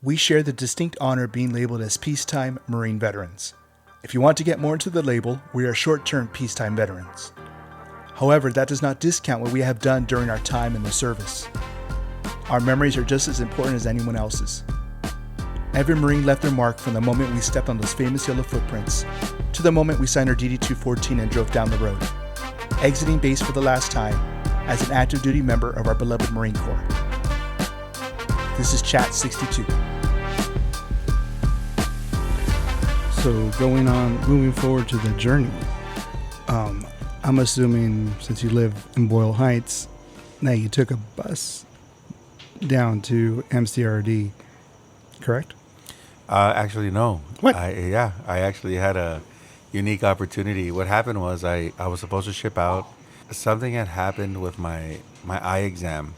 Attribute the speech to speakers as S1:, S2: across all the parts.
S1: we share the distinct honor of being labeled as peacetime Marine veterans. If you want to get more into the label, we are short-term peacetime veterans. However, that does not discount what we have done during our time in the service. Our memories are just as important as anyone else's. Every Marine left their mark from the moment we stepped on those famous yellow footprints to the moment we signed our DD-214 and drove down the road, exiting base for the last time as an active duty member of our beloved Marine Corps. This is Chat 62.
S2: So moving forward to the journey, I'm assuming since you live in Boyle Heights, that you took a bus down to MCRD, correct?
S3: Actually, no.
S2: What?
S3: I actually had a unique opportunity. What happened was I was supposed to ship out. Something had happened with my eye exam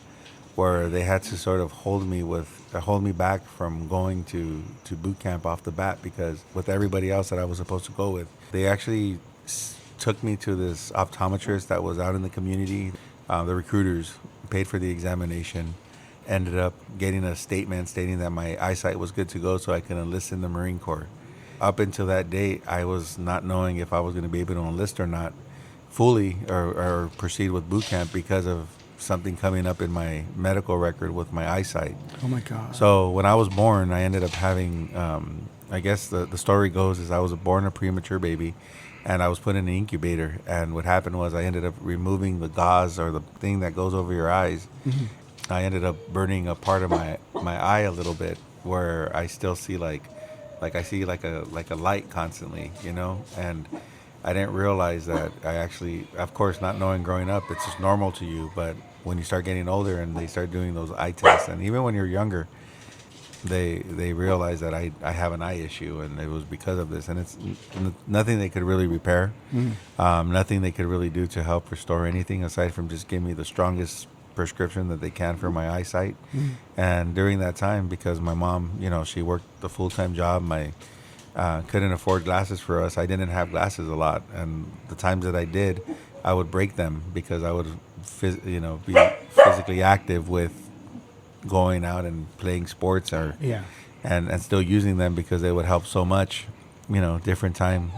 S3: where they had to sort of hold me back from going to boot camp off the bat, because with everybody else that I was supposed to go with, they actually took me to this optometrist that was out in the community. The recruiters paid for the examination, ended up getting a statement stating that my eyesight was good to go so I could enlist in the Marine Corps. Up until that date, I was not knowing if I was going to be able to enlist or not fully or proceed with boot camp because of something coming up in my medical record with my eyesight.
S2: Oh my God.
S3: So when I was born, I ended up having, I guess the story goes is I was born a premature baby and I was put in an incubator. And what happened was I ended up removing the gauze or the thing that goes over your eyes. Mm-hmm. I ended up burning a part of my eye a little bit where I still see like I see like a light constantly, you know, and I didn't realize that I actually, of course, not knowing growing up, it's just normal to you. But when you start getting older and they start doing those eye tests, and even when you're younger, they realize that I have an eye issue, and it was because of this. And it's nothing they could really repair, nothing they could really do to help restore anything aside from just give me the strongest prescription that they can for my eyesight. And during that time, because my mom, you know, she worked a full-time job, couldn't afford glasses for us. I didn't have glasses a lot, and the times that I did, I would break them because I would, be physically active with going out and playing sports and still using them because they would help so much, different times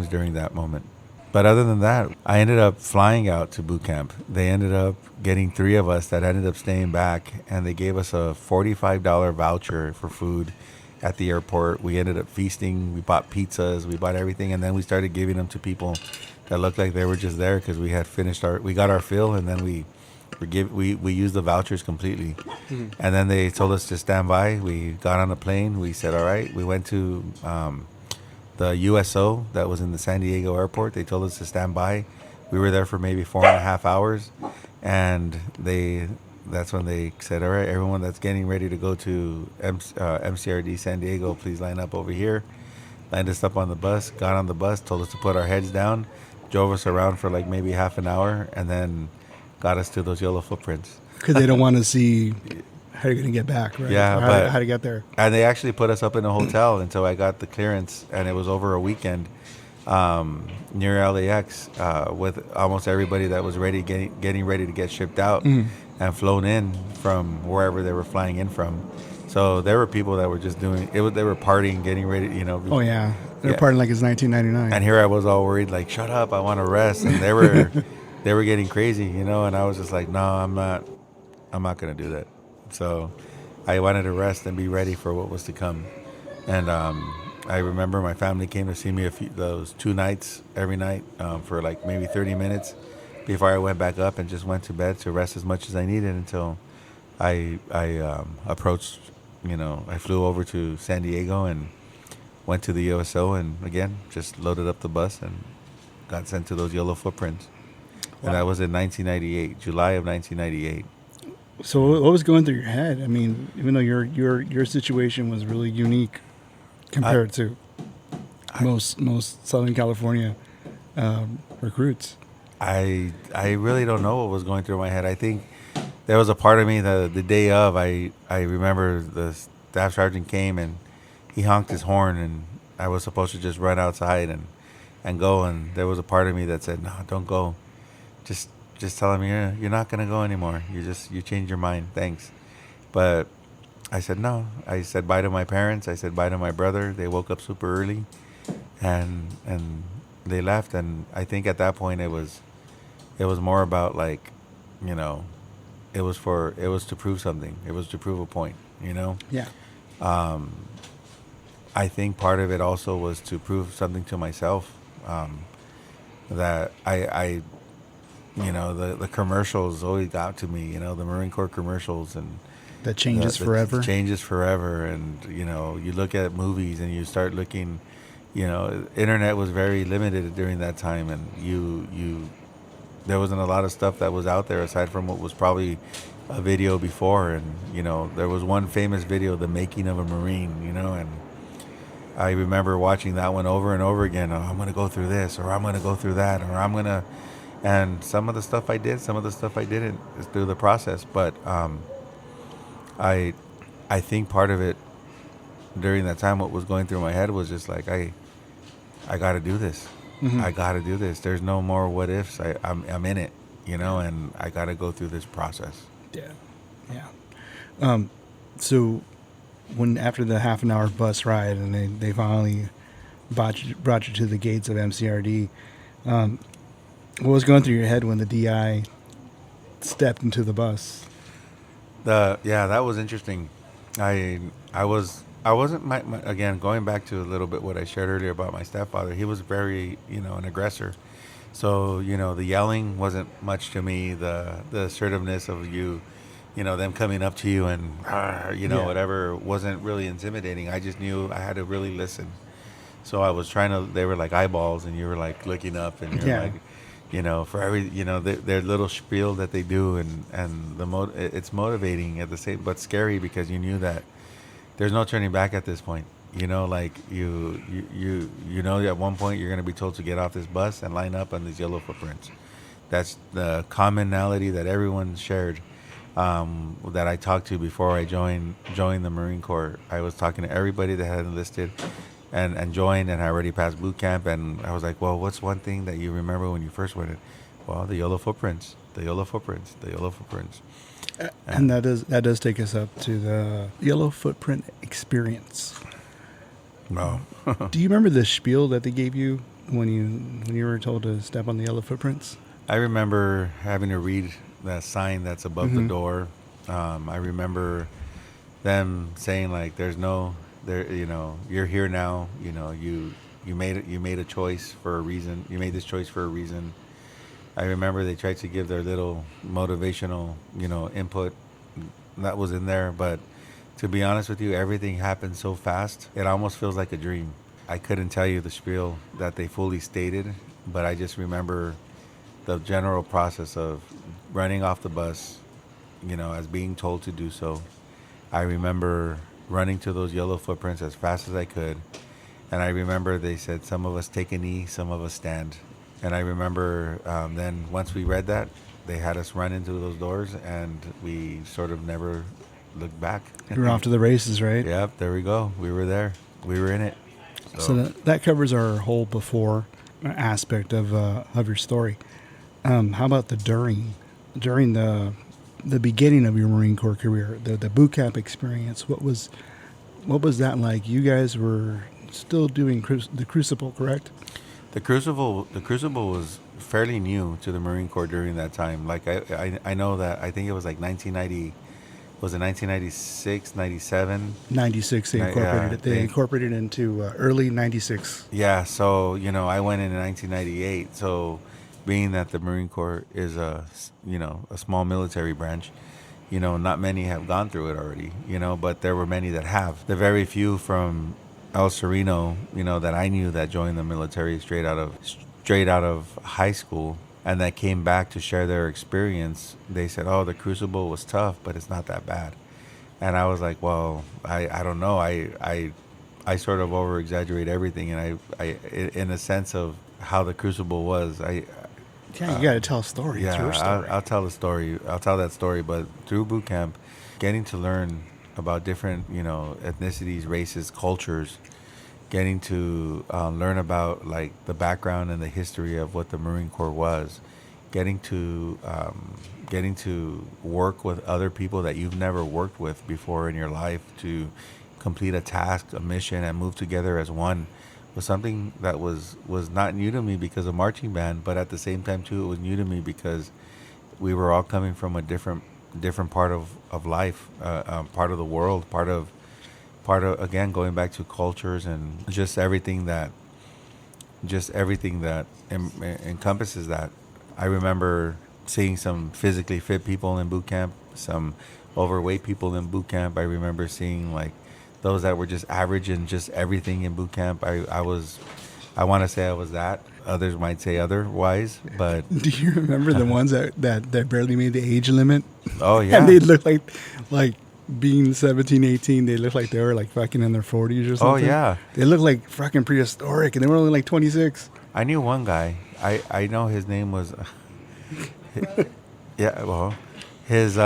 S3: during that moment. But other than that, I ended up flying out to boot camp. They ended up getting 3 of us that ended up staying back, and they gave us a $45 voucher for food at the airport. We ended up feasting. We bought pizzas. We bought everything, and then we started giving them to people that looked like they were just there because we had finished we got our fill, and then we used the vouchers completely. Mm-hmm. And then they told us to stand by. We got on a plane. We said, all right. We went to the USO that was in the San Diego airport. They told us to stand by. We were there for maybe 4.5 hours, and that's when they said, all right, everyone that's getting ready to go to MCRD San Diego, please line up over here. Lined us up on the bus, got on the bus, told us to put our heads down, drove us around for like maybe half an hour, and then got us to those yellow footprints.
S2: Because they don't want to see how you're going to get back, right?
S3: Yeah,
S2: how to get there.
S3: And they actually put us up in a hotel until I got the clearance, and it was over a weekend near LAX with almost everybody that was getting ready to get shipped out and flown in from wherever they were flying in from. So there were people that were just doing it. They were partying, getting ready,
S2: Oh yeah, they're partying like it's 1999.
S3: And here I was all worried, like, shut up, I want to rest. And they were getting crazy, And I was just like, no, I'm not going to do that. So I wanted to rest and be ready for what was to come. And I remember my family came to see me those 2 nights, every night, for like maybe 30 minutes before I went back up and just went to bed to rest as much as I needed until I approached, I flew over to San Diego and went to the USO and again, just loaded up the bus and got sent to those yellow footprints. Wow. And that was in 1998, July of 1998.
S2: So what was going through your head? I mean, even though your situation was really unique compared to most Southern California recruits.
S3: I really don't know what was going through my head. I think there was a part of me the day of, I remember the staff sergeant came and he honked his horn and I was supposed to just run outside and go. And there was a part of me that said, no, don't go. Just tell him you're not going to go anymore. You change your mind. Thanks. But I said no. I said bye to my parents. I said bye to my brother. They woke up super early, and they left. And I think at that point it was more about like, you know, it was to prove something. It was to prove a point. You know.
S2: Yeah.
S3: I think part of it also was to prove something to myself, that I you know, the commercials always got to me. You know, the Marine Corps commercials and.
S2: That changes forever.
S3: Changes forever, and you know, you look at movies and you start looking. You know, internet was very limited during that time, and there wasn't a lot of stuff that was out there aside from what was probably a video before. And you know, there was one famous video, "The Making of a Marine." You know, and I remember watching that one over and over again. Oh, I'm gonna go through this, or I'm gonna go through that, or I'm gonna. And some of the stuff I did, some of the stuff I didn't through the process, but. I think part of it during that time, what was going through my head was just like, I got to do this.
S2: Mm-hmm.
S3: I got to do this. There's no more what ifs. I'm in it, you know, and I got to go through this process.
S2: Yeah. Yeah. So when after the half an hour bus ride and they finally brought you to the gates of MCRD, what was going through your head when the DI stepped into the bus?
S3: That was interesting. I wasn't again, going back to a little bit what I shared earlier about my stepfather. He was very, you know, an aggressor. So, you know, the yelling wasn't much to me. The assertiveness of you know, them coming up to you and you know, whatever, wasn't really intimidating. I just knew I had to really listen. So I was trying to. They were like eyeballs, and you were like looking up, and you're like. You know, for every, you know, their little spiel that they do, and it's motivating at the same, but scary because you knew that there's no turning back at this point. You know, like you know, at one point you're going to be told to get off this bus and line up on these yellow footprints. That's the commonality that everyone shared. That I talked to before I joined the Marine Corps. I was talking to everybody that had enlisted. And joined, and I already passed boot camp, and I was like, well, what's one thing that you remember when you first went in? Well, the yellow footprints, the yellow footprints, the yellow footprints.
S2: And that does take us up to the yellow footprint experience.
S3: No.
S2: Do you remember the spiel that they gave you when you were told to step on the yellow footprints?
S3: I remember having to read that sign that's above the door. I remember them saying like, there's no... There, you know, you're here now. You know, you made a choice for a reason. You made this choice for a reason. I remember they tried to give their little motivational, you know, input that was in there. But to be honest with you, everything happened so fast. It almost feels like a dream. I couldn't tell you the spiel that they fully stated, but I just remember the general process of running off the bus, you know, as being told to do so. I remember running to those yellow footprints as fast as I could. And I remember they said, some of us take a knee, some of us stand. And I remember then once we read that, they had us run into those doors, and we sort of never looked back.
S2: You were off to the races, right?
S3: Yep, there we go. We were there. We were in it.
S2: So that covers our whole before aspect of your story. How about the during the beginning of your Marine Corps career, the boot camp experience? What was that like? You guys were still doing the Crucible, correct?
S3: The Crucible was fairly new to the Marine Corps during that time. Like I know that I think it was like 1990. Was it 1996, 97?
S2: 96, they incorporated it. They incorporated it into early 96.
S3: Yeah, so, you know, I went in 1998. So being that the Marine Corps is a small military branch, you know, not many have gone through it already, you know, but there were many that have. The very few from El Sereno, you know, that I knew that joined the military straight out of high school, and that came back to share their experience, they said, oh, the Crucible was tough, but it's not that bad. And I was like, well, I don't know. I sort of over-exaggerate everything, and I in a sense of how the Crucible was,
S2: you got to tell a story.
S3: Yeah,
S2: it's your story.
S3: I'll tell the story. I'll tell that story. But through boot camp, getting to learn about different, you know, ethnicities, races, cultures, getting to learn about like the background and the history of what the Marine Corps was, getting to work with other people that you've never worked with before in your life, to complete a task, a mission, and move together as one, was something that was not new to me because of marching band, but at the same time too, it was new to me because we were all coming from a different part of life, part of the world, part of again, going back to cultures and just everything that encompasses that. I remember seeing some physically fit people in boot camp, some overweight people in boot camp. I remember seeing like those that were just average in just everything in boot camp. I want to say I was that. Others might say otherwise, but
S2: Do you remember the ones that barely made the age limit?
S3: oh yeah,
S2: And they look like being 17, 18, they look like they were like fucking in their 40s or something.
S3: oh yeah.
S2: They look like fucking prehistoric, and they were only like 26.
S3: I knew one guy. I know his name was. Yeah, well, his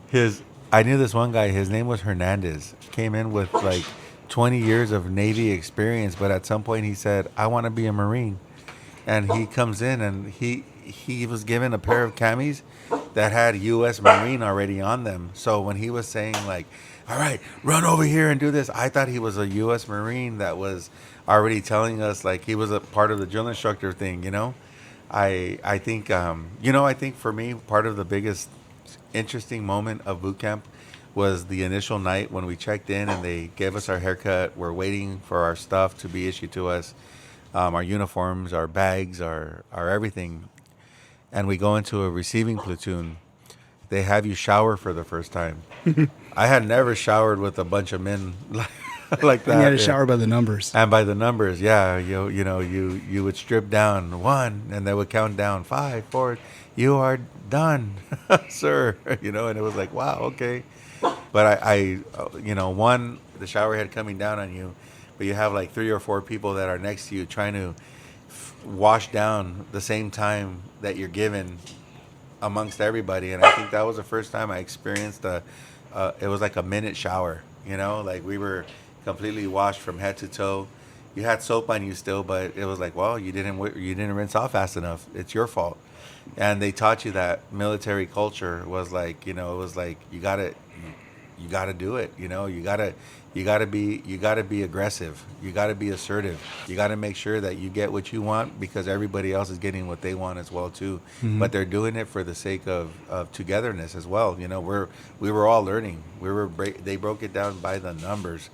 S3: his. I knew this one guy. His name was Hernandez. Came in with like 20 years of Navy experience, but at some point he said, "I want to be a Marine," and he comes in and he was given a pair of camis that had U.S. Marine already on them. So when he was saying like, "All right, run over here and do this," I thought he was a U.S. Marine that was already telling us like he was a part of the drill instructor thing, you know. I think I think for me, part of the biggest interesting moment of boot camp was the initial night when we checked in and they gave us our haircut. We're waiting for our stuff to be issued to us, our uniforms, our bags, our everything, and we go into a receiving platoon. They have you shower for the first time. I had never showered with a bunch of men like that.
S2: And you had to shower by the numbers.
S3: And by the numbers, yeah, you would strip down 1, and they would count down 5, 4. You are done, sir. And it was like, wow, okay. But I one, the shower head coming down on you, but you have like 3 or 4 people that are next to you trying to wash down the same time that you're given amongst everybody. And I think that was the first time I experienced it was like a minute shower. Like we were completely washed from head to toe. You had soap on you still, but it was like, well, you didn't rinse off fast enough. It's your fault. And they taught you that military culture was like, it was like you gotta do it. You gotta be aggressive. You gotta be assertive. You gotta make sure that you get what you want because everybody else is getting what they want as well too. Mm-hmm. But they're doing it for the sake of togetherness as well. We were all learning. They broke it down by the numbers.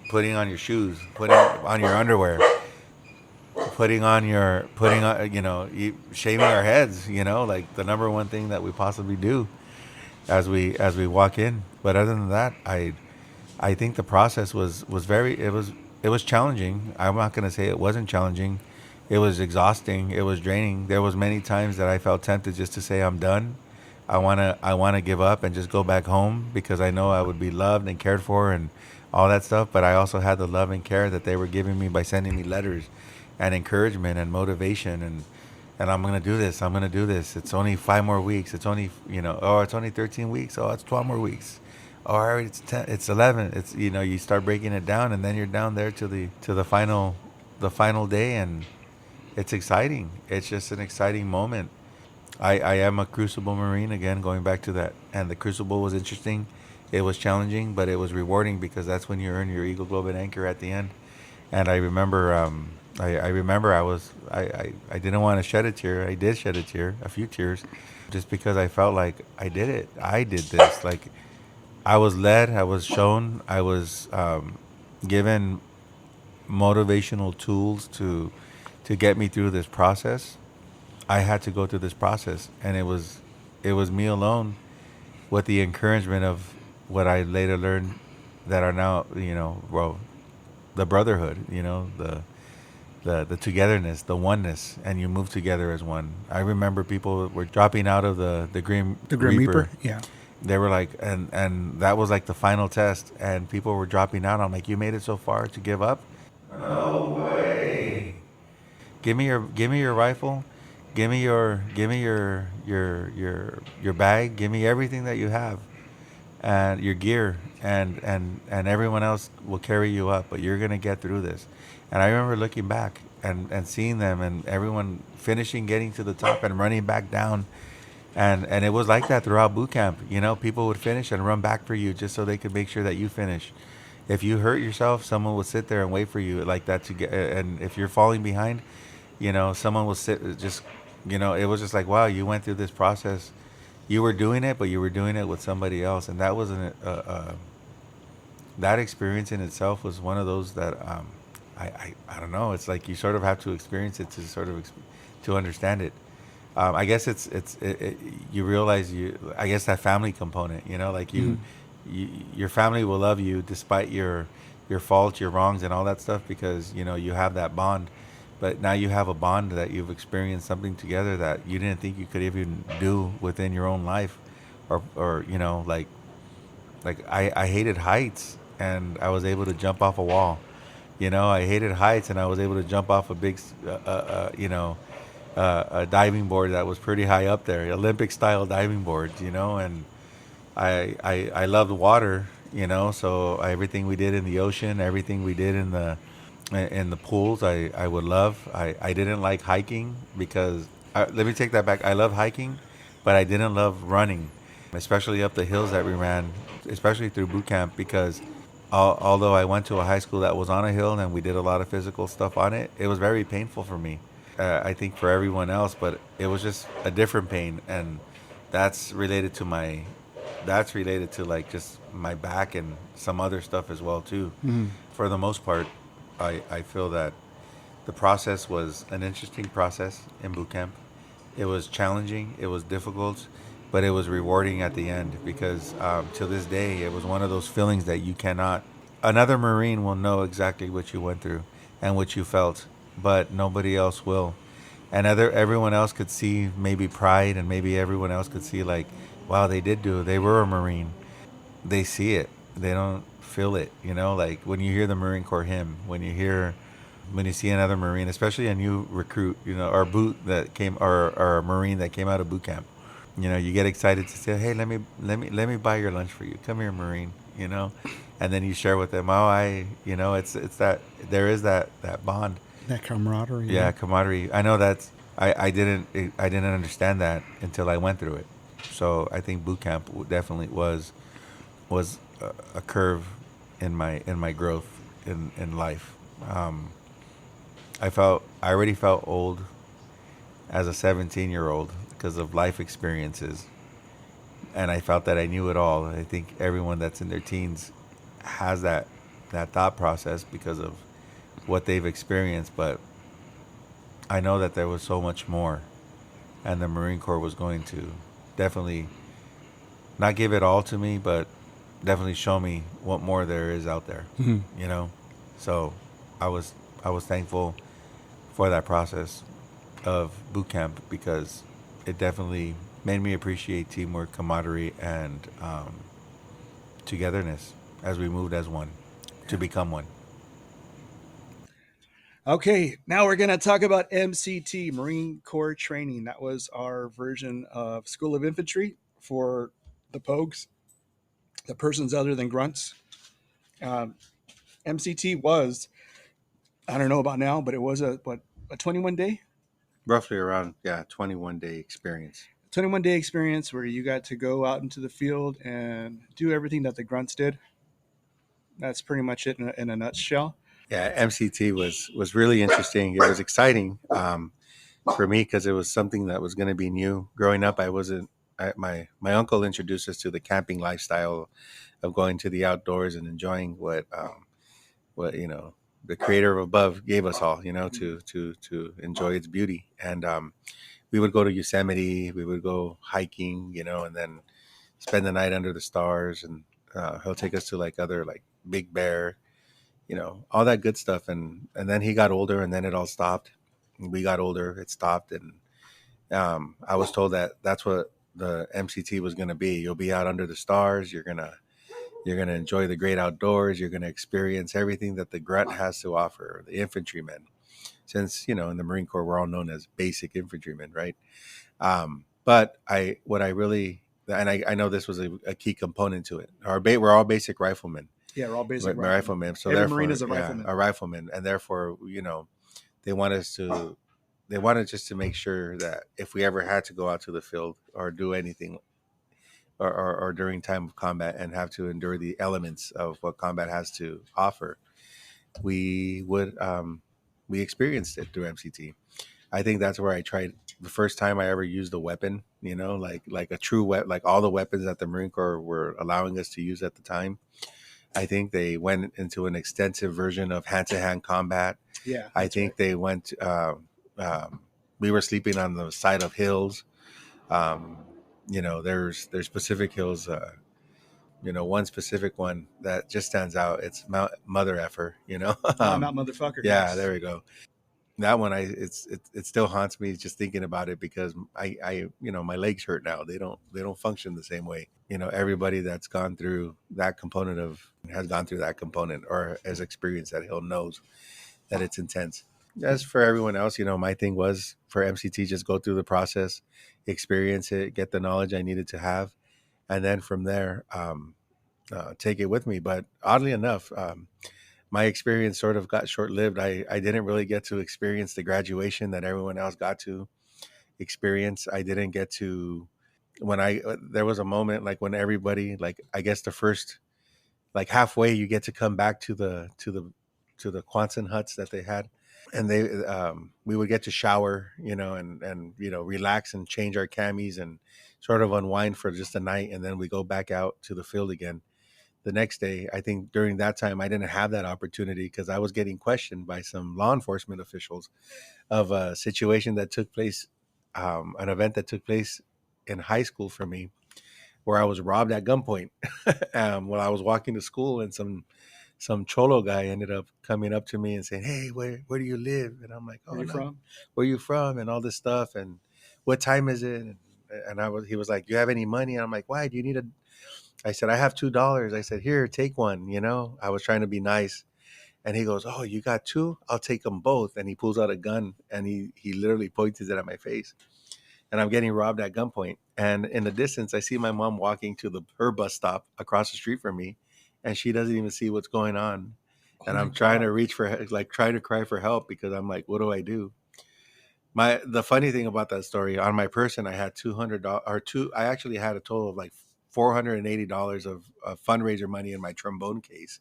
S3: Putting on your shoes, putting on your underwear, shaving our heads, like the number one thing that we possibly do as we walk in. But other than that, I think the process was challenging. I'm not going to say it wasn't challenging. It was exhausting. It was draining. There was many times that I felt tempted just to say I'm done. I want to give up and just go back home because I know I would be loved and cared for and all that stuff. But I also had the love and care that they were giving me by sending me letters and encouragement and motivation and I'm going to do this. I'm going to do this. It's only 5 more weeks. It's only, it's only 13 weeks. Oh, it's 12 more weeks. Oh, all right, it's 10, it's 11. It's, you start breaking it down and then you're down there to the final day and it's exciting. It's just an exciting moment. I am a Crucible Marine, again, going back to that. And the Crucible was interesting. It was challenging, but it was rewarding because that's when you earn your Eagle Globe and Anchor at the end. And I remember, I didn't want to shed a tear. I did shed a tear, a few tears, just because I felt like I did it. I did this. Like I was led, I was shown, I was given motivational tools to get me through this process. I had to go through this process, and it was me alone with the encouragement of what I later learned that are now, the brotherhood, the togetherness, the oneness, and you move together as one. I remember people were dropping out of the Grim Reaper.
S2: Yeah.
S3: They were like, and that was like the final test, and people were dropping out. I'm like, you made it so far to give up? No way. Give me your rifle. Give me your bag. Give me everything that you have, and your gear, and everyone else will carry you up. But you're gonna get through this. And I remember looking back, and seeing them and everyone finishing, getting to the top and running back down. And it was like that throughout boot camp. You know, people would finish and run back for you just so they could make sure that you finish. If you hurt yourself, someone would sit there and wait for you like that to get. And if you're falling behind, you know, someone will sit just, you know, it was just like, wow, you went through this process. You were doing it, but you were doing it with somebody else, and that wasn't that experience in itself was one of those that I don't know. It's like you sort of have to experience it to sort of to understand it. I guess you realize I guess that family component, you know, like your family will love you despite your faults, your wrongs, and all that stuff because you know you have that bond. But now you have a bond that you've experienced something together that you didn't think you could even do within your own life, or you know, like I hated heights and I was able to jump off a wall. You know, I hated heights and I was able to jump off a big, you know, a diving board that was pretty high up there, Olympic style diving boards, you know, and I loved water, you know, so everything we did in the ocean, everything we did in the pools, I would love. I didn't like hiking because, let me take that back. I love hiking, but I didn't love running, especially up the hills that we ran, especially through boot camp because although I went to a high school that was on a hill and we did a lot of physical stuff on it, it was very painful for me. I think for everyone else, but it was just a different pain, and that's related to my, that's related to like just my back and some other stuff as well too. For the most part, I feel that the process was an interesting process in boot camp. It was challenging, it was difficult, but it was rewarding at the end because to this day, it was one of those feelings that you cannot. Another Marine will know exactly what you went through and what you felt, but nobody else will. And everyone else could see maybe pride, and maybe everyone else could see like, wow, they did do. They were a Marine. They see it. They don't feel it. You know, like when you hear the Marine Corps hymn, when you see another Marine, especially a new recruit, you know, or boot that came, or a Marine that came out of boot camp, you know, you get excited to say, hey, let me buy your lunch for you. Come here, Marine. You know, and then you share with them, oh, you know, it's that there is that bond,
S2: That camaraderie.
S3: yeah, camaraderie. I know I didn't understand that until I went through it. So I think boot camp definitely was a curve in my growth in life. I already felt old as a 17-year-old because of life experiences, and I felt that I knew it all. I think everyone that's in their teens has that thought process because of what they've experienced, but I know that there was so much more, and the Marine Corps was going to definitely not give it all to me, but definitely show me what more there is out there. You know, so I was thankful for that process of boot camp because it definitely made me appreciate teamwork, camaraderie, and togetherness as we moved as one to become one.
S1: Okay, now we're going to talk about MCT, Marine Corps Training. That was our version of School of Infantry for the Pogues, the persons other than grunts. Um, MCT was, I don't know about now, but it was a 21 day?
S3: Roughly around, yeah, 21-day experience.
S1: 21 day experience where you got to go out into the field and do everything that the grunts did. That's pretty much it in a nutshell.
S3: Yeah, MCT was really interesting. It was exciting for me because it was something that was going to be new. Growing up, I wasn't. My uncle introduced us to the camping lifestyle of going to the outdoors and enjoying what you know the Creator above gave us all. You know, to enjoy its beauty. And we would go to Yosemite. We would go hiking. You know, and then spend the night under the stars. And he'll take us to like other like Big Bear, you know, all that good stuff. And then he got older, and then it all stopped. We got older, it stopped, and I was told that that's what the MCT was going to be. You'll be out under the stars. You're gonna enjoy the great outdoors. You're gonna experience everything that the grunt has to offer, the infantrymen. Since you know, in the Marine Corps, we're all known as basic infantrymen, right? But what I really, and I know this was a key component to it. We're all basic riflemen.
S1: Yeah, we're all basic
S3: Riflemen. So
S1: Every
S3: therefore,
S1: Marine is a
S3: yeah,
S1: rifleman.
S3: a rifleman, and therefore, you know, they want us to they wanted just to make sure that if we ever had to go out to the field or do anything or during time of combat and have to endure the elements of what combat has to offer, we would we experienced it through MCT. I think that's where I tried the first time I ever used a weapon, like a true weapon, like all the weapons that the Marine Corps were allowing us to use at the time. I think they went into an extensive version of hand to hand combat.
S1: Yeah,
S3: I think
S1: right.
S3: they went, we were sleeping on the side of hills. Um, there's specific hills, one specific one that just stands out. It's Mount Mother Effer,
S1: Mount Motherfucker.
S3: Yeah,
S1: Yes.
S3: there we go. That one, it still haunts me just thinking about it because my legs hurt now. They don't function the same way. Everybody that's gone through that component of has gone through that component or has experienced that hill knows that it's intense. As for everyone else, my thing was for MCT, just go through the process, experience it, get the knowledge I needed to have, and then from there, take it with me. But oddly enough, my experience sort of got short lived. I didn't really get to experience the graduation that everyone else got to experience. I didn't get to when I there was a moment like when everybody like I guess the first like halfway you get to come back to the Quonset huts that they had, and we would get to shower, and relax and change our camis and sort of unwind for just a night, and then we go back out to the field again the next day. I think during that time I didn't have that opportunity because I was getting questioned by some law enforcement officials of a situation that took place, an event that took place in high school for me, where I was robbed at gunpoint while I was walking to school, and some cholo guy ended up coming up to me and saying, "Hey, where do you live?" And I'm like, "Oh
S1: Where you
S3: no,
S1: from?
S3: where you from?" And all this stuff, and what time is it? And he was like, "Do you have any money?" And I'm like, "Why? Do you need a?" I said, "I have $2." I said, "Here, take one." I was trying to be nice. And he goes, "Oh, you got two? I'll take them both." And he pulls out a gun and he literally points it at my face. And I'm getting robbed at gunpoint. And in the distance, I see my mom walking to her bus stop across the street from me, and she doesn't even see what's going on.
S1: Oh
S3: And
S1: my
S3: I'm trying to
S1: God.
S3: reach for like trying to cry for help because I'm like, what do I do? The funny thing about that story, on my person, I had $200 or two. I actually had a total of like $480 of fundraiser money in my trombone case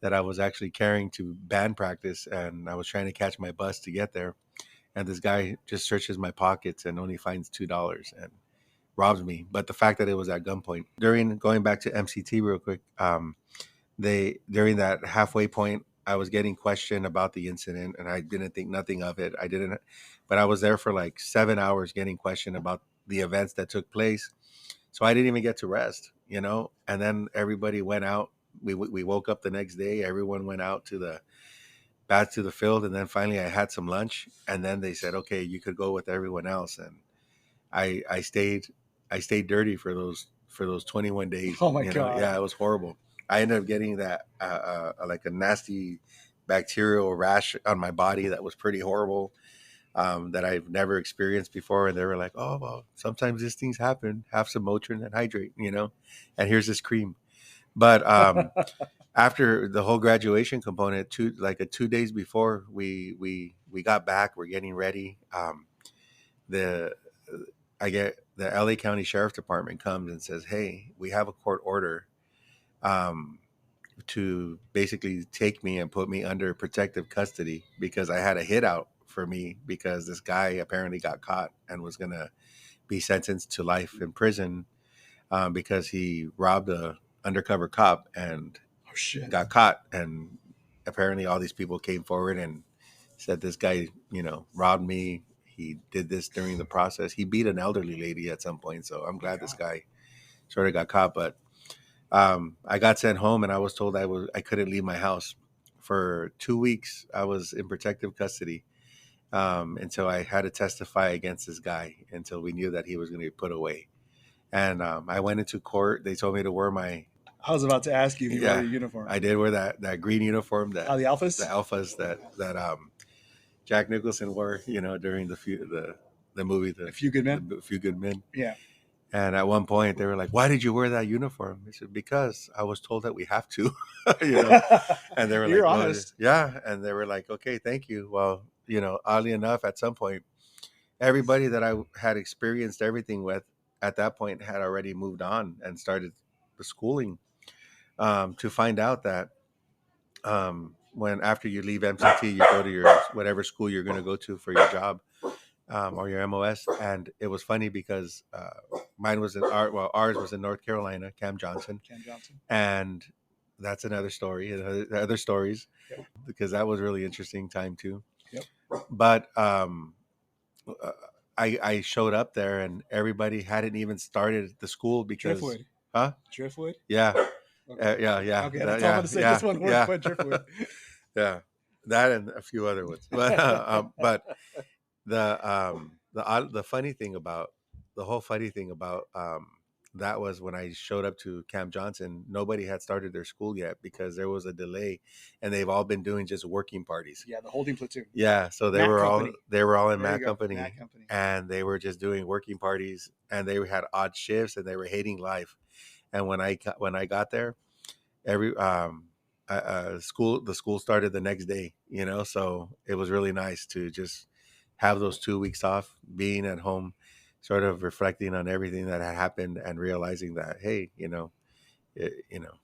S3: that I was actually carrying to band practice, and I was trying to catch my bus to get there. And this guy just searches my pockets and only finds $2 and robs me. But the fact that it was at gunpoint. During going back to MCT real quick, they during that halfway point, I was getting questioned about the incident, and I didn't think nothing of it. I didn't, but I was there for like 7 hours getting questioned about the events that took place. So I didn't even get to rest, And then everybody went out. We woke up the next day. Everyone went out back to the field, and then finally I had some lunch, and then they said, "Okay, you could go with everyone else." And I stayed dirty for those 21 days.
S1: Oh my God.
S3: Yeah, it was horrible. I ended up getting that like a nasty bacterial rash on my body that was pretty horrible, that I've never experienced before. And they were like, "Oh, well, sometimes these things happen. Have some Motrin and hydrate, and here's this cream." But after the whole graduation component, 2 days before we got back, we're getting ready. The I get the LA County Sheriff Department comes and says, "Hey, we have a court order um, to basically take me and put me under protective custody because I had a hit out for me because this guy apparently got caught and was gonna be sentenced to life in prison because he robbed a undercover cop and
S1: Oh shit.
S3: got caught. And apparently, all these people came forward and said this guy, robbed me. He did this during the process. He beat an elderly lady at some point. So I'm
S1: Oh my
S3: glad this
S1: God.
S3: guy sort of got caught. But I got sent home, and I was told I couldn't leave my house for 2 weeks. I was in protective custody until I had to testify against this guy until we knew that he was going to be put away. And I went into court. They told me to wear my
S1: I was about to ask you if you wore
S3: yeah.
S1: your uniform.
S3: I did wear that green uniform that
S1: The
S3: the
S1: Alphas?
S3: alphas that Jack Nicholson wore, during the movie
S1: A Few Good Men?
S3: the Few Good Men.
S1: Yeah.
S3: And at one point, they were like, "Why did you wear that uniform?" I said, "Because I was told that we have to." And they were
S1: You're
S3: like, "Well,
S1: honest.
S3: yeah," and they were like, "Okay, thank you." Well, oddly enough, at some point, everybody that I had experienced everything with at that point had already moved on and started the schooling. To find out that when after you leave MCT, you go to your whatever school you're going to go to for your job, or your MOS. And it was funny because mine was ours was in North Carolina, Cam Johnson, and that's another story, other stories, because that was really interesting time too.
S1: Yep.
S3: But uh, I showed up there and everybody hadn't even started the school because,
S1: Driftwood.
S3: huh?
S1: Driftwood.
S3: Yeah.
S1: Okay.
S3: Yeah.
S1: Okay, that's all I'm gonna say. This one word, but Driftwood.
S3: Yeah, that and a few other ones. But the funny thing about the whole funny thing about that was when I showed up to Camp Johnson, nobody had started their school yet because there was a delay, and they've all been doing just working parties.
S1: Yeah, the holding platoon.
S3: Yeah, so they
S1: Mac
S3: were
S1: Company.
S3: all in
S1: There you
S3: Mac
S1: go,
S3: Company,
S1: Mac Company.
S3: and they were just doing working parties, and they had odd shifts, and they were hating life. And when I got there, every the school started the next day, so it was really nice to just have those 2 weeks off, being at home, sort of reflecting on everything that had happened and realizing that, hey, it, you know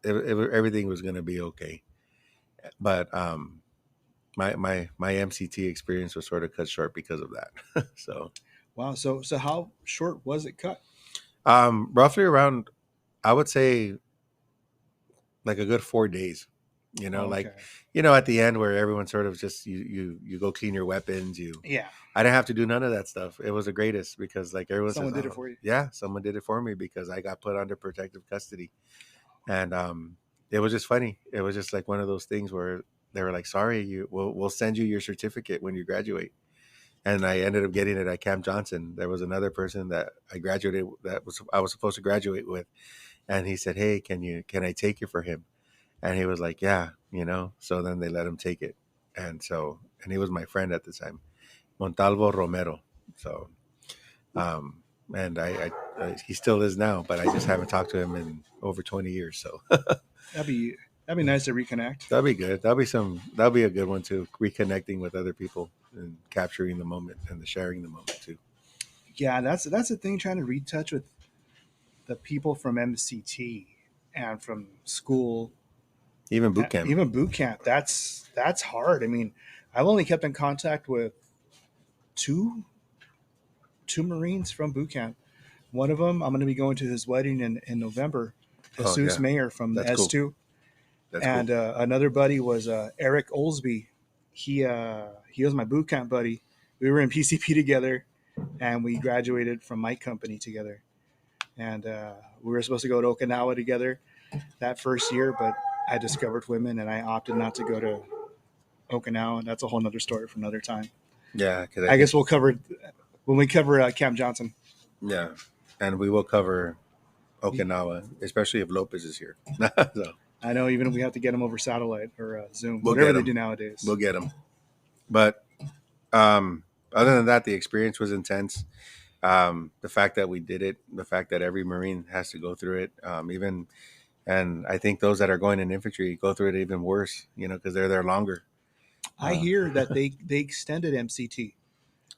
S3: everything was going to be okay. But my MCT experience was sort of cut short because of that. So
S1: Wow. So how short was it cut?
S3: roughly around, I would say, like a good 4 days. Like, at the end where everyone sort of just you go clean your weapons.
S1: Yeah.
S3: I didn't have to do none of that stuff. It was the greatest because like everyone
S1: Someone
S3: says,
S1: did it for you.
S3: Yeah, someone did it for me because I got put under protective custody, and it was just funny. It was just like one of those things where they were like, "Sorry, we'll send you your certificate when you graduate." And I ended up getting it at Camp Johnson. There was another person that I was supposed to graduate with, and he said, "Hey, can I take you for him?" And he was like, "Yeah, So then they let him take it, and he was my friend at the time, Montalvo Romero. So, and he still is now, but I just haven't talked to him in over 20 years. So
S1: That'd be nice to reconnect.
S3: that'd be good. That'll be a good one too. Reconnecting with other people and capturing the moment and the sharing the moment too.
S1: Yeah, that's the thing. Trying to retouch with the people from MCT and from school,
S3: Even boot camp.
S1: That's hard. I mean, I've only kept in contact with two Marines from boot camp. One of them, I'm going to be going to his wedding in November. Jesus Mayer from the
S3: That's
S1: S2.
S3: cool.
S1: And
S3: cool.
S1: Another buddy was Eric Olsby. He was my boot camp buddy. We were in PCP together, and we graduated from my company together. And we were supposed to go to Okinawa together that first year, but I discovered women, and I opted not to go to Okinawa. That's a whole nother story for another time.
S3: Yeah,
S1: I guess we'll cover when we cover Camp Johnson.
S3: Yeah, and we will cover Okinawa, especially if Lopez is here. So
S1: I know, even if we have to get him over satellite or Zoom,
S3: We'll
S1: whatever
S3: get
S1: they
S3: him.
S1: do nowadays.
S3: We'll get him. Other than that, the experience was intense. The fact that we did it, the fact that every Marine has to go through it, and I think those that are going in infantry go through it even worse, because they're there longer.
S1: I hear that they extended MCT.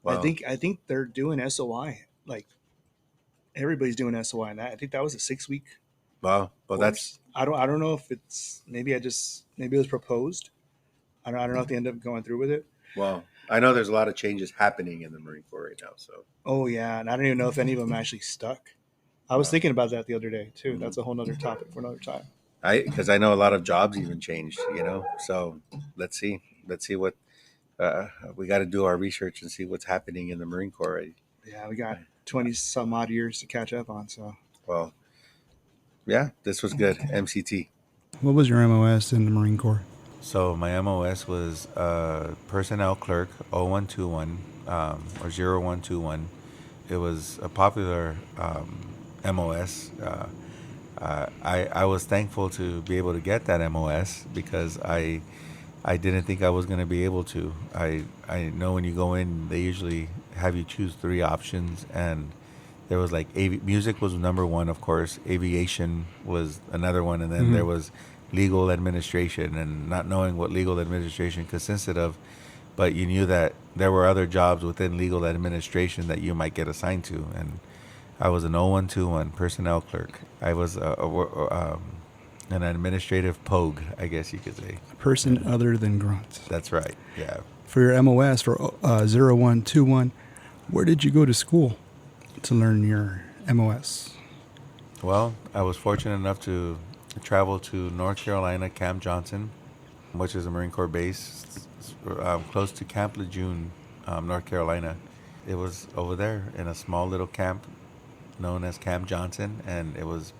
S3: Wow.
S1: I think they're doing SOI. Like everybody's doing SOI, and I think that was a 6-week.
S3: Wow. Well,
S1: course. I don't know if it's maybe it was proposed. I don't know if they end up going through with it.
S3: Well, I know there's a lot of changes happening in the Marine Corps right now. So.
S1: Oh yeah, and I don't even know if any of them actually stuck. I was thinking about that the other day too. That's a whole nother topic for another time.
S3: Because I know a lot of jobs even changed, So let's see what we got to do our research and see what's happening in the Marine Corps. Right?
S1: Yeah, we got 20 some odd years to catch up on. So.
S3: Well, yeah, this was good. MCT.
S2: What was your MOS in the Marine Corps?
S3: So my MOS was personnel clerk 0121 or 0121. It was a popular MOS. I was thankful to be able to get that MOS because I didn't think I was going to be able to. I know when you go in, they usually have you choose 3 options, and there was like music was number 1, of course. Aviation was another one, and then there was legal administration and not knowing what legal administration consisted of, but you knew that there were other jobs within legal administration that you might get assigned to. And I was an 0121 personnel clerk. I was an administrative pogue, I guess you could say.
S2: A person other than Grunt.
S3: That's right, yeah.
S2: For your MOS, for 0121, where did you go to school to learn your MOS?
S3: Well, I was fortunate enough to travel to North Carolina, Camp Johnson, which is a Marine Corps base close to Camp Lejeune, North Carolina. It was over there in a small little camp known as Camp Johnson, and it was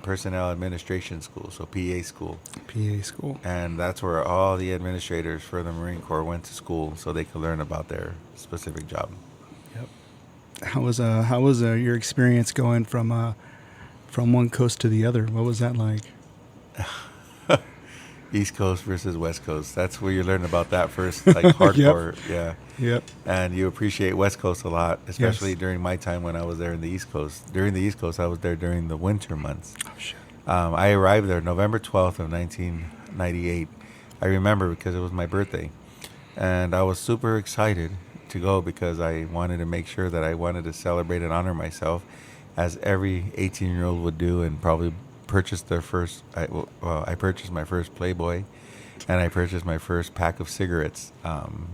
S3: personnel administration school, so PA school.
S2: PA school.
S3: And that's where all the administrators for the Marine Corps went to school so they could learn about their specific job.
S2: Yep. How was your experience going from one coast to the other? What was that like?
S3: East Coast versus West Coast. That's where you learn about that first, like hardcore.
S2: Yep.
S3: Yeah.
S2: Yep.
S3: And you appreciate West Coast a lot, especially
S2: Yes.
S3: during my time when I was there in the East Coast. During the East Coast, I was there during the winter months.
S2: Oh, shit.
S3: I arrived there November 12th of 1998. I remember because it was my birthday. And I was super excited to go because I wanted to make sure that I wanted to celebrate and honor myself as every 18-year-old would do, and probably purchased their first, I purchased my first Playboy, and I purchased my first pack of cigarettes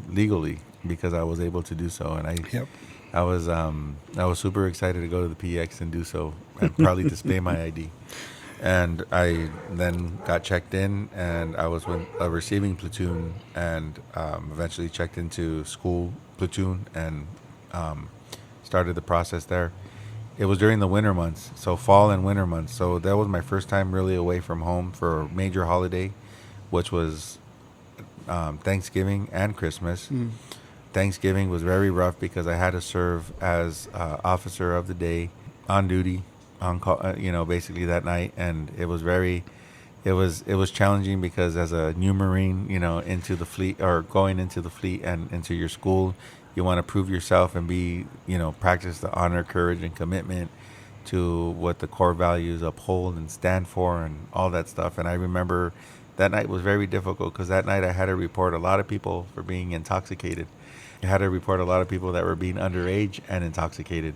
S3: legally because I was able to do so. And I was super excited to go to the PX and do so, and probably display my ID. And I then got checked in, and I was with a receiving platoon, and eventually checked into school platoon, and started the process there. It was during the winter months, so fall and winter months. So that was my first time really away from home for a major holiday, which was Thanksgiving and Christmas. Thanksgiving was very rough because I had to serve as officer of the day on duty, on call, basically that night, and it was challenging because as a new Marine, into the fleet, or going into the fleet and into your school, you want to prove yourself and be, practice the honor, courage, and commitment to what the core values uphold and stand for and all that stuff. And I remember that night was very difficult because that night I had to report a lot of people for being intoxicated. I had to report a lot of people that were being underage and intoxicated.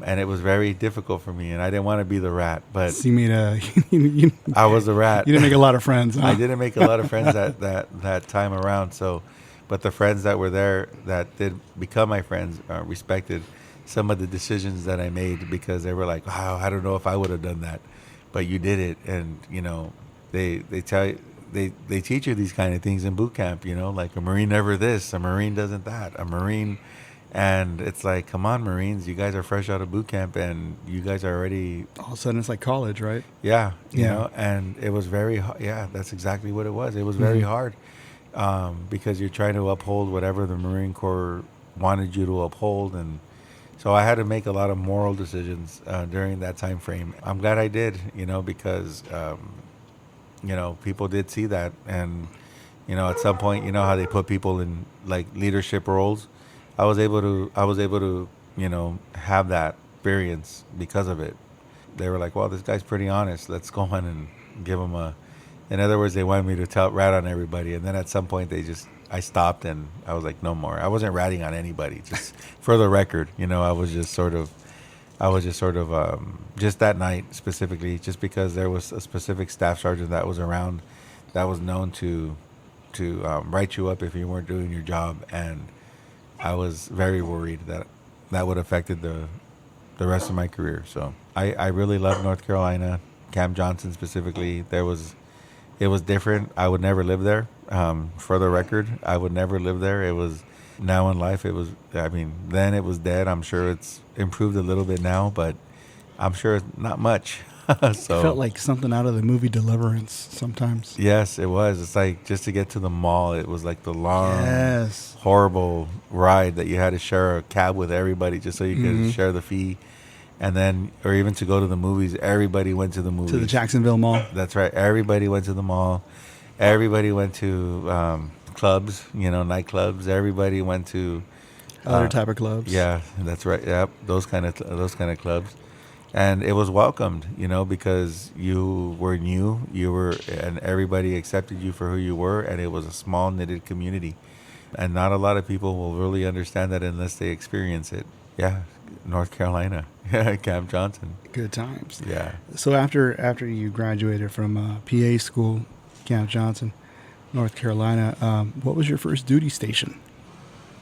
S3: And it was very difficult for me, and I didn't want to be the rat, but
S2: So you made
S3: I was the rat.
S2: You didn't make a lot of friends, huh?
S3: I didn't make a lot of friends that time around. So, but the friends that were there that did become my friends respected some of the decisions that I made, because they were like, "Wow, I don't know if I would have done that, but you did it." And they tell you, they teach you these kind of things in boot camp. Like a Marine never this, a Marine doesn't that, a Marine. And it's like, come on, Marines, you guys are fresh out of boot camp, and you guys are already...
S2: All of a sudden, it's like college, right?
S3: Yeah, you know, and it was very... Yeah, that's exactly what it was. It was very hard because you're trying to uphold whatever the Marine Corps wanted you to uphold. And so I had to make a lot of moral decisions during that time frame. I'm glad I did, because, people did see that. And, at some point, how they put people in, like, leadership roles. I was able to, have that experience because of it. They were like, well, this guy's pretty honest. Let's go on and give him in other words, they wanted me to rat on everybody. And then at some point I stopped, and I was like, no more. I wasn't ratting on anybody. Just for the record, I was just sort of, just that night specifically, just because there was a specific staff sergeant that was around that was known to write you up if you weren't doing your job. And I was very worried that would have affected the rest of my career. So I really loved North Carolina, Camp Johnson specifically. It was different. I would never live there. For the record, I would never live there. It was now in life. Then it was dead. I'm sure it's improved a little bit now, but I'm sure it's not much. So
S2: It felt like something out of the movie Deliverance sometimes.
S3: Yes, it was. It's like just to get to the mall, it was like the long,
S2: Yes.
S3: horrible ride that you had to share a cab with everybody just so you could share the fee. And then, or even to go to the movies, everybody went to the movies.
S2: To the Jacksonville Mall.
S3: That's right. Everybody went to the mall. Everybody went to clubs, nightclubs. Everybody went to
S2: Other type of clubs.
S3: Yeah, that's right. Yep, those kind of clubs. And it was welcomed, because you were new, and everybody accepted you for who you were, and it was a small knitted community. And not a lot of people will really understand that unless they experience it. Yeah, North Carolina, Camp Johnson.
S2: Good times.
S3: Yeah.
S2: So after you graduated from PA school, Camp Johnson, North Carolina, what was your first duty station?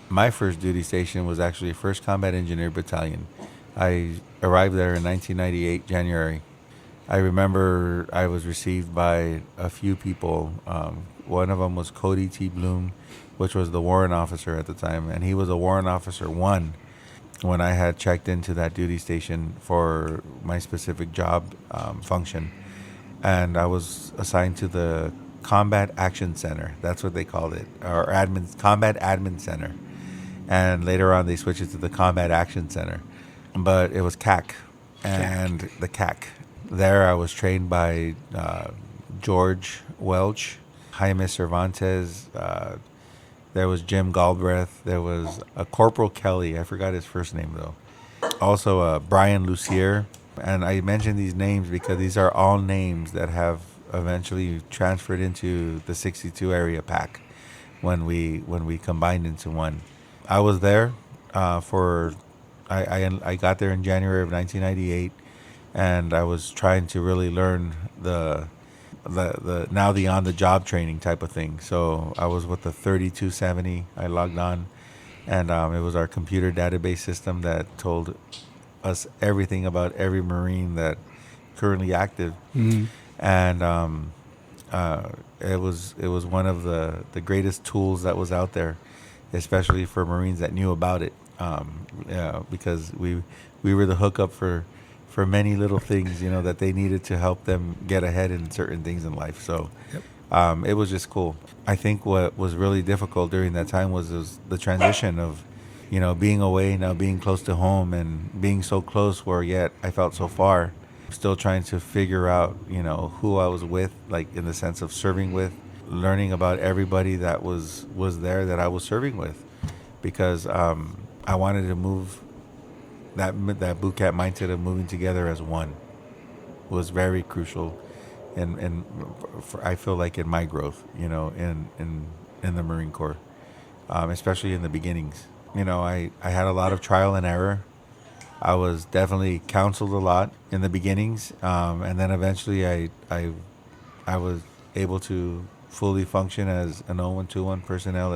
S3: My first duty station was actually 1st Combat Engineer Battalion. I arrived there in 1998, January. I remember I was received by a few people. One of them was Cody T. Bloom, which was the warrant officer at the time, and he was a warrant officer 1 when I had checked into that duty station for my specific job function. And I was assigned to the Combat Action Center. That's what they called it, or Combat Admin Center. And later on, they switched it to the Combat Action Center. But it was CAC, and the CAC. There I was trained by George Welch, Jaime Cervantes, there was Jim Galbraith, there was Corporal Kelly, I forgot his first name though. Also Brian Lucier. And I mention these names because these are all names that have eventually transferred into the 62 Area PAC when we combined into one. I was there I got there in January of 1998, and I was trying to really learn the on the job training type of thing. So I was with the 3270. I logged on, and it was our computer database system that told us everything about every Marine that currently active.
S2: Mm-hmm.
S3: And it was one of the greatest tools that was out there, especially for Marines that knew about it. Because we were the hookup for many little things, that they needed to help them get ahead in certain things in life. So it was just cool. I think what was really difficult during that time was the transition of, being away, now being close to home, and being so close where yet I felt so far. Still trying to figure out, who I was with, like in the sense of serving with, learning about everybody that was there that I was serving with, because I wanted to move that boot camp mindset of moving together as one was very crucial, and I feel like in my growth, in the Marine Corps, especially in the beginnings. I had a lot of trial and error. I was definitely counseled a lot in the beginnings, and then eventually I was able to fully function as an 0121 personnel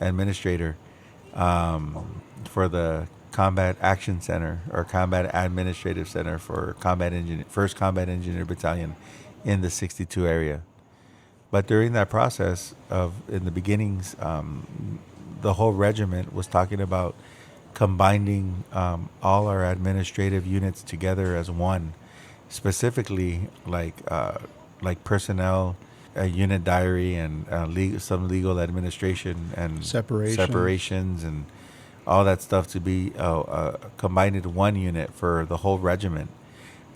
S3: administrator for the Combat Action Center, or Combat Administrative Center for 1st Combat Engineer Battalion in the 62 area. But during that process in the beginnings, the whole regiment was talking about combining all our administrative units together as one, specifically like personnel, a unit diary, and some legal administration and separations and all that stuff to be combined into one unit for the whole regiment.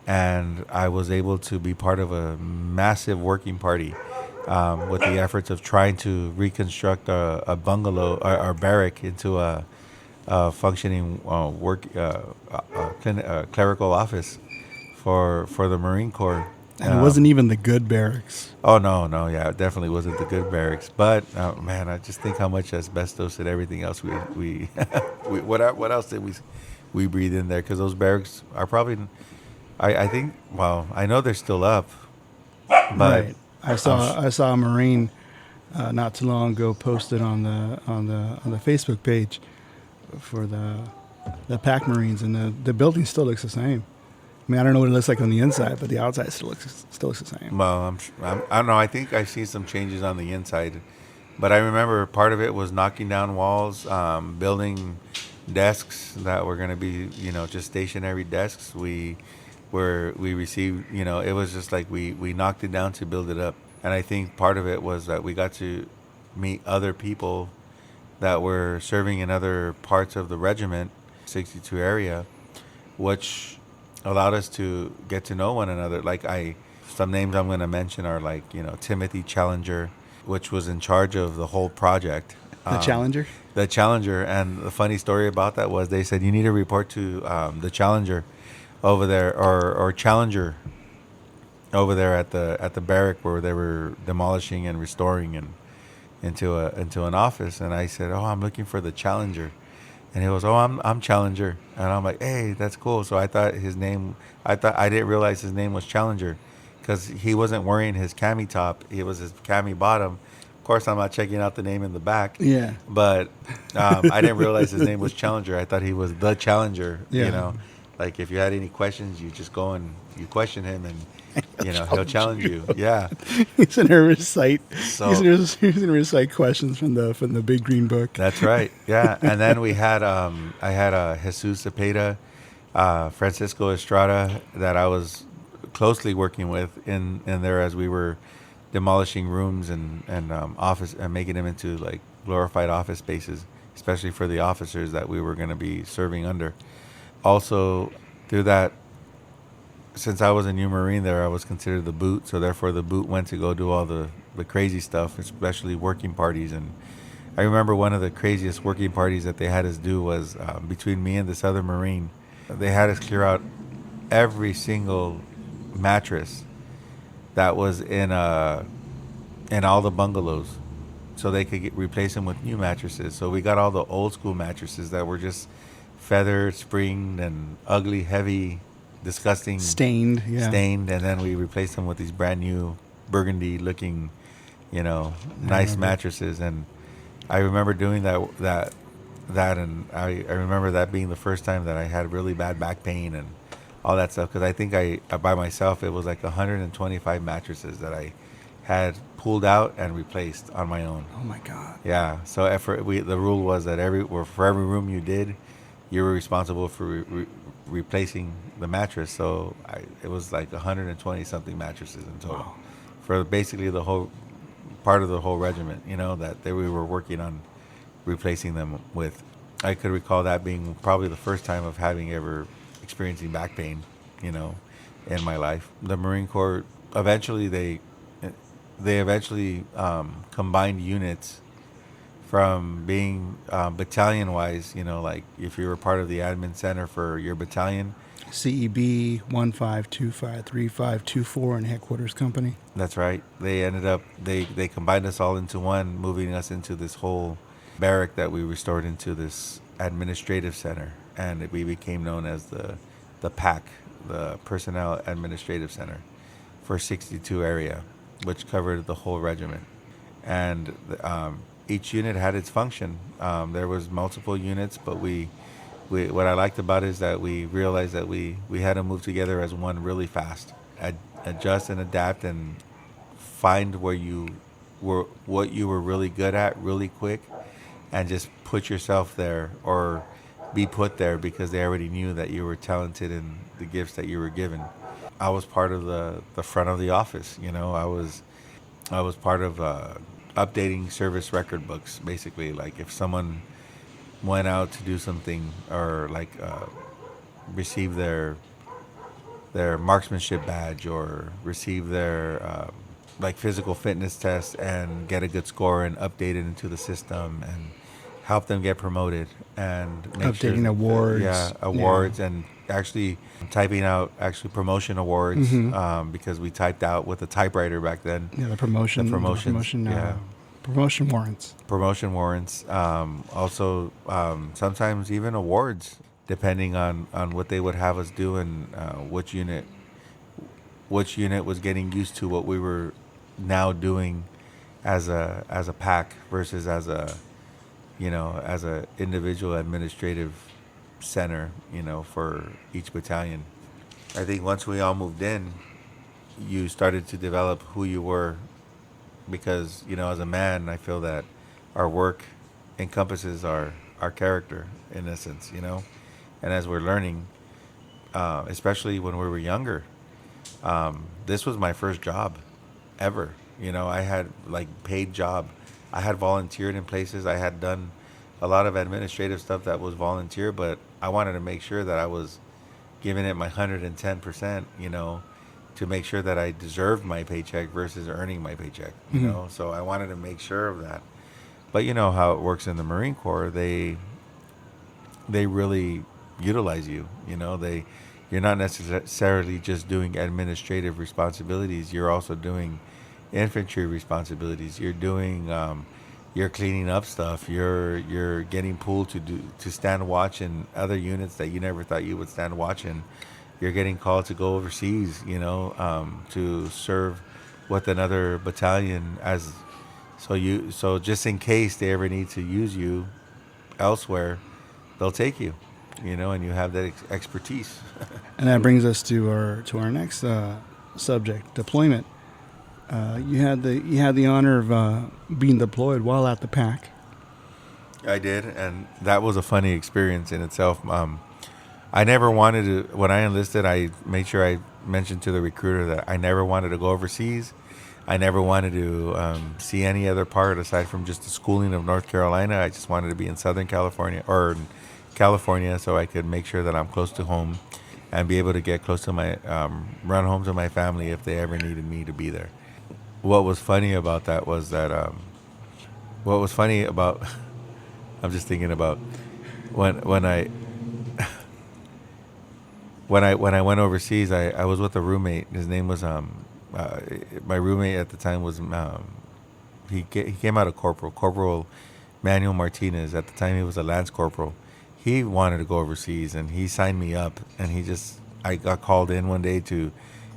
S3: And I was able to be part of a massive working party with the efforts of trying to reconstruct a bungalow or barrack into a functioning clerical office for the Marine Corps.
S2: And it wasn't even the good barracks.
S3: Oh, no, yeah, it definitely wasn't the good barracks. But, man, I just think how much asbestos and everything else we what else did we breathe in there? Because those barracks are probably, I think, well, I know they're still up. But
S2: right. I saw a Marine not too long ago posted on the Facebook page for the PAC Marines, and the building still looks the same. I mean, I don't know what it looks like on the inside, but the outside still looks the same.
S3: Well, I don't know. I think I've seen some changes on the inside, but I remember part of it was knocking down walls, building desks that were going to be, just stationary desks. We received, it was just like we knocked it down to build it up. And I think part of it was that we got to meet other people that were serving in other parts of the regiment, 62 area, which allowed us to get to know one another. Like some names I'm going to mention are like, Timothy Challenger, which was in charge of the whole project.
S2: The Challenger?
S3: The Challenger. And the funny story about that was they said, you need to report to the Challenger. over there, or Challenger over there at the barrack where they were demolishing and restoring and into an office. And I said, "Oh, I'm looking for the Challenger." And he goes, "Oh, I'm Challenger." And I'm like, "Hey, that's cool." So I thought I didn't realize his name was Challenger because he wasn't wearing his cami top. It was his cami bottom. Of course, I'm not checking out the name in the back.
S2: Yeah.
S3: But I didn't realize his name was Challenger. I thought he was the Challenger.
S2: Yeah.
S3: You know, like if you had any questions, you just go and you question him, and he'll challenge you. Yeah.
S2: He's gonna recite.
S3: So
S2: He's gonna recite questions from the big green book.
S3: that's right. Yeah. And then we had I had Jesus Cepeda, Francisco Estrada that I was closely working with in there as we were demolishing rooms and office and making them into like glorified office spaces, especially for the officers that we were going to be serving under. Also, through that, since I was a new Marine there, I was considered the boot, so therefore the boot went to go do all the crazy stuff, especially working parties. And I remember one of the craziest working parties that they had us do was between me and this other Marine. They had us clear out every single mattress that was in all the bungalows, so they could replace them with new mattresses. So we got all the old school mattresses that were just feathered, springed, and ugly, heavy, disgusting,
S2: Stained. Yeah.
S3: and then we replaced them with these brand new burgundy looking, nice mattresses. And I remember doing that, and I remember that being the first time that I had really bad back pain and all that stuff, because I think I by myself it was like 125 mattresses that I had pulled out and replaced on my own.
S2: Oh my God.
S3: Yeah. So the rule was that for every room you did, you were responsible for replacing the mattress. So it was like 120 something mattresses in total.
S2: Wow.
S3: For basically the whole part of the whole regiment, that we were working on replacing them with. I could recall that being probably the first time of having ever experiencing back pain, in my life. The Marine Corps eventually they combined units from being battalion wise, like if you were part of the admin center for your battalion.
S2: CEB 15253524 and headquarters company.
S3: That's right. They ended up they combined us all into one, moving us into this whole barrack that we restored into this administrative center, and we became known as the PAC, the Personnel Administrative Center, for 62 area, which covered the whole regiment. And each unit had its function. There was multiple units, but we what I liked about it is that we realized that we had to move together as one really fast, adjust and adapt, and find what you were really good at really quick, and just put yourself there or be put there because they already knew that you were talented in the gifts that you were given. I was part of the front of the office. I was part of updating service record books, basically. Like if someone went out to do something or like receive their marksmanship badge or receive their like physical fitness test and get a good score and update it into the system and help them get promoted and make
S2: updating awards.
S3: Awards, and actually typing out promotion awards, because we typed out with a typewriter back then.
S2: Yeah, the promotion warrants. Promotion warrants.
S3: Also, sometimes even awards, depending on what they would have us do and which unit was getting used to what we were now doing as a pack versus as a individual administrative center, for each battalion. I think once we all moved in, you started to develop who you were, because, as a man, I feel that our work encompasses our character, in essence, and as we're learning, especially when we were younger, this was my first job ever. I had like paid job. I had volunteered in places. I had done a lot of administrative stuff that was volunteer, but I wanted to make sure that I was giving it my 110%, to make sure that I deserved my paycheck versus earning my paycheck, So I wanted to make sure of that. But you know how it works in the Marine Corps. They really utilize you. you're not necessarily just doing administrative responsibilities. You're also doing infantry responsibilities. You're doing, you're cleaning up stuff. You're getting pulled to stand watch in other units that you never thought you would stand watch in. You're getting called to go overseas, to serve with another battalion so just in case they ever need to use you elsewhere, they'll take you, and you have that expertise.
S2: And that brings us to our next subject, deployment. You had the honor of being deployed while at the PAC.
S3: I did, and that was a funny experience in itself. I never wanted to. When I enlisted, I made sure I mentioned to the recruiter that I never wanted to go overseas. I never wanted to see any other part aside from just the schooling of North Carolina. I just wanted to be in Southern California or California, so I could make sure that I'm close to home and be able to get close to my run home to my family if they ever needed me to be there. What was funny about that was that I'm just thinking about when I went overseas. I was with a roommate. His name was my roommate at the time was he came out of Corporal Manuel Martinez. At the time he was a lance corporal. He wanted to go overseas and he signed me up, and I got called in one day to,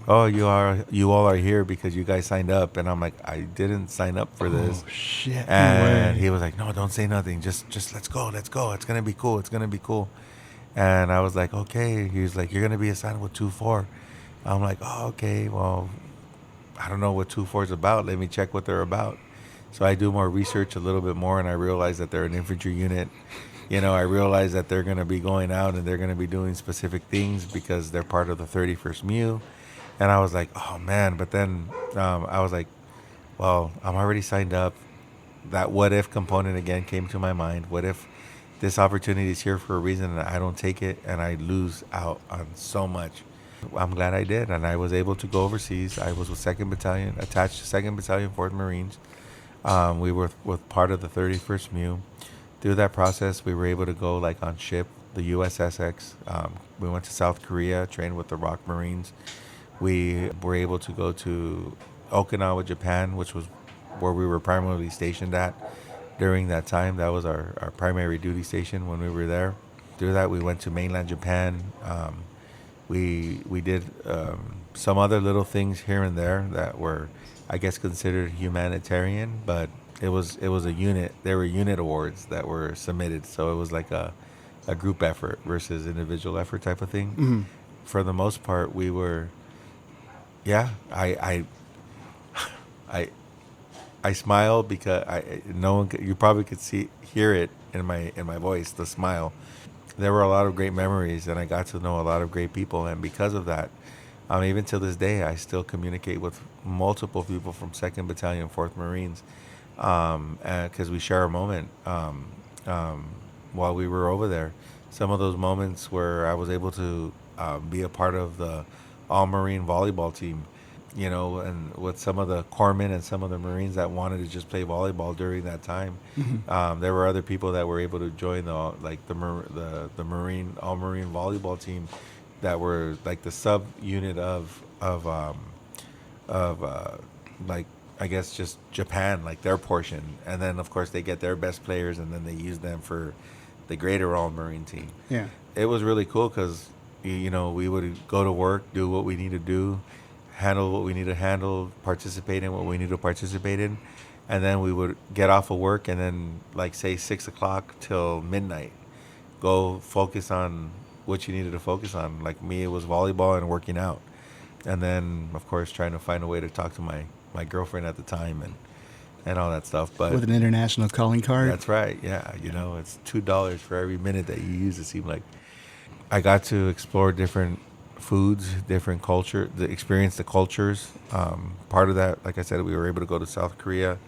S3: oh, you all are here because you guys signed up, and I'm like, I didn't sign up for this.
S2: Oh shit.
S3: And he was like, no, don't say nothing, just let's go, it's gonna be cool. And I was like, okay. He was like, you're gonna be assigned with 2-4. I'm like, oh, okay, well, I don't know what 2-4 is about. Let me check what they're about. So I do more research a little bit more, and I realize that they're an infantry unit. I realize that they're going to be going out and they're going to be doing specific things because they're part of the 31st MU. And I was like, oh, man. But then I was like, well, I'm already signed up. That what if component again came to my mind. What if this opportunity is here for a reason and I don't take it and I lose out on so much? I'm glad I did, and I was able to go overseas. I was with 2nd Battalion, attached to 2nd Battalion, 4th Marines. We were with part of the 31st MU. Through that process, we were able to go like on ship, the USSX. We went to South Korea, trained with the ROC Marines. We were able to go to Okinawa, Japan, which was where we were primarily stationed at during that time. That was our primary duty station when we were there. Through that, we went to mainland Japan. We did some other little things here and there that were, I guess, considered humanitarian, but it was a unit. There were unit awards that were submitted, so it was like a group effort versus individual effort type of thing.
S2: Mm-hmm.
S3: For the most part, we were, I smile because you probably could hear it in my voice, the smile. There were a lot of great memories, and I got to know a lot of great people. And because of that, even to this day, I still communicate with multiple people from 2nd Battalion, 4th Marines, because we share a moment while we were over there. Some of those moments where I was able to be a part of the all-Marine volleyball team, and with some of the corpsmen and some of the Marines that wanted to just play volleyball during that time. Mm-hmm. There were other people that were able to join the Marine all-Marine volleyball team that were like the sub unit of like, I guess, just Japan, like their portion, and then of course they get their best players and then they use them for the greater all-Marine team.
S2: Yeah,
S3: it was really cool because we would go to work, do what we need to do, handle what we need to handle, participate in what we need to participate in, and then we would get off of work and then, like, say 6 o'clock till midnight, go focus on what you needed to focus on. Like me, it was volleyball and working out, and then of course trying to find a way to talk to my girlfriend at the time and all that stuff. But
S2: with an international calling card.
S3: That's right. Yeah, it's $2 for every minute that you use. It seemed like I got to explore different foods, different culture, experience the cultures. Part of that, like I said, we were able to go to South Korea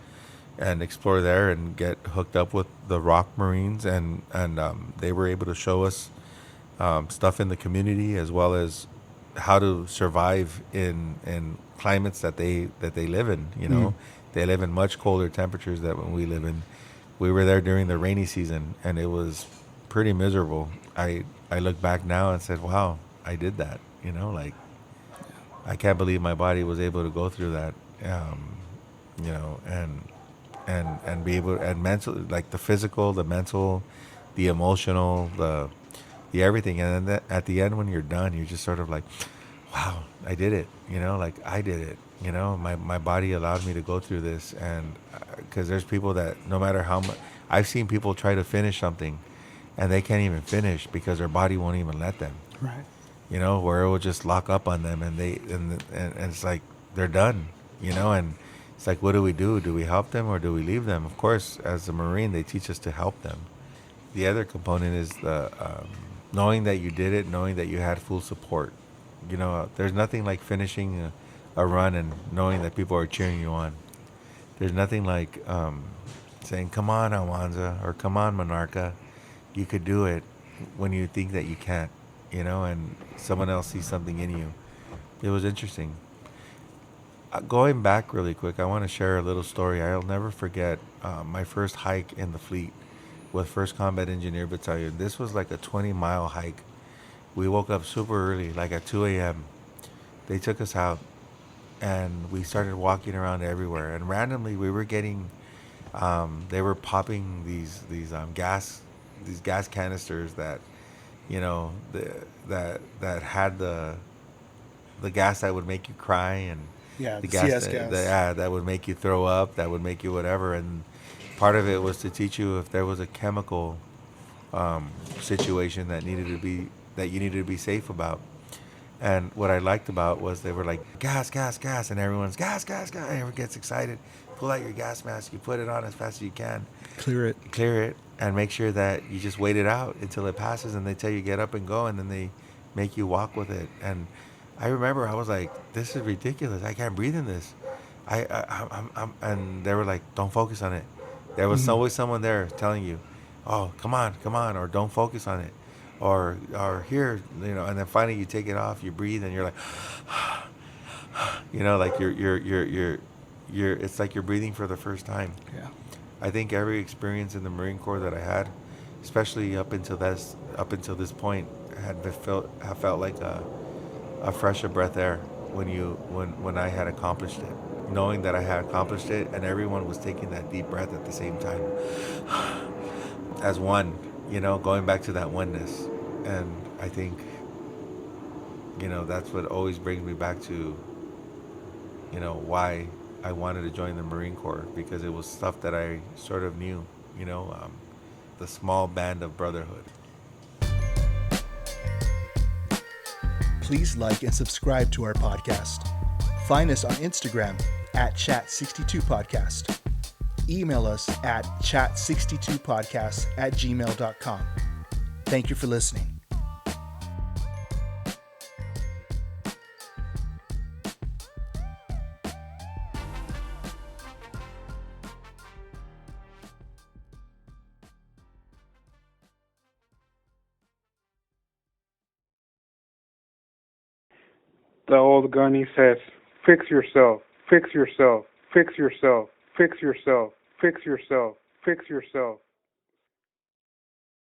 S3: and explore there and get hooked up with the ROC Marines, and they were able to show us stuff in the community as well as how to survive in climates that they live in. They live in much colder temperatures than when we live in. We were there during the rainy season, and it was pretty miserable. I look back now and said, wow, I did that. Like I can't believe my body was able to go through that. And be able, and mental, like the physical, the mental, the emotional, the everything. And then at the end, when you're done, you're just sort of like, wow, I did it. Like I did it. My body allowed me to go through this. And because there's people that no matter how much, I've seen people try to finish something and they can't even finish because their body won't even let them.
S2: Right.
S3: Where it will just lock up on them, and and it's like they're done. And it's like, what do we do? Do we help them or do we leave them? Of course, as a Marine, they teach us to help them. The other component is the knowing that you did it, knowing that you had full support. There's nothing like finishing a run and knowing that people are cheering you on. There's nothing like saying, "Come on, Almanza," or "Come on, Monarca, you could do it," when you think that you can't. And someone else sees something in you. It was interesting. Going back really quick, I want to share a little story. I'll never forget my first hike in the fleet with 1st Combat Engineer Battalion. This was like a 20-mile hike. We woke up super early, like at 2 a.m. They took us out, and we started walking around everywhere. And randomly, we were getting, they were popping these gas canisters that, that had the gas that would make you cry, and
S2: Yeah,
S3: the
S2: the
S3: gas
S2: CS gas.
S3: that would make you throw up, that would make you whatever. And part of it was to teach you if there was a chemical situation that you needed to be safe about. And what I liked about was they were like, gas, gas, gas, and everyone's gas, gas, gas. Everyone gets excited. Pull out your gas mask. You put it on as fast as you can.
S2: Clear it.
S3: And make sure that you just wait it out until it passes, and they tell you get up and go, and then they make you walk with it. And I remember I was like, this is ridiculous. I can't breathe in this. And they were like, don't focus on it. There was always someone there telling you, oh, come on, or don't focus on it. Or here, and then finally you take it off, you breathe, and you're like, like you're it's like you're breathing for the first time.
S2: Yeah.
S3: I think every experience in the Marine Corps that I had, especially up until this point, have felt like a fresh of breath air when I had accomplished it, knowing that I had accomplished it, and everyone was taking that deep breath at the same time, as one, going back to that oneness. And I think, that's what always brings me back to, why I wanted to join the Marine Corps, because it was stuff that I sort of knew, the small band of brotherhood.
S1: Please like and subscribe to our podcast. Find us on Instagram at Chat62Podcast. Email us at chat62podcast@gmail.com. Thank you for listening.
S4: The old gunny says, fix yourself, fix yourself, fix yourself, fix yourself, fix yourself, fix yourself.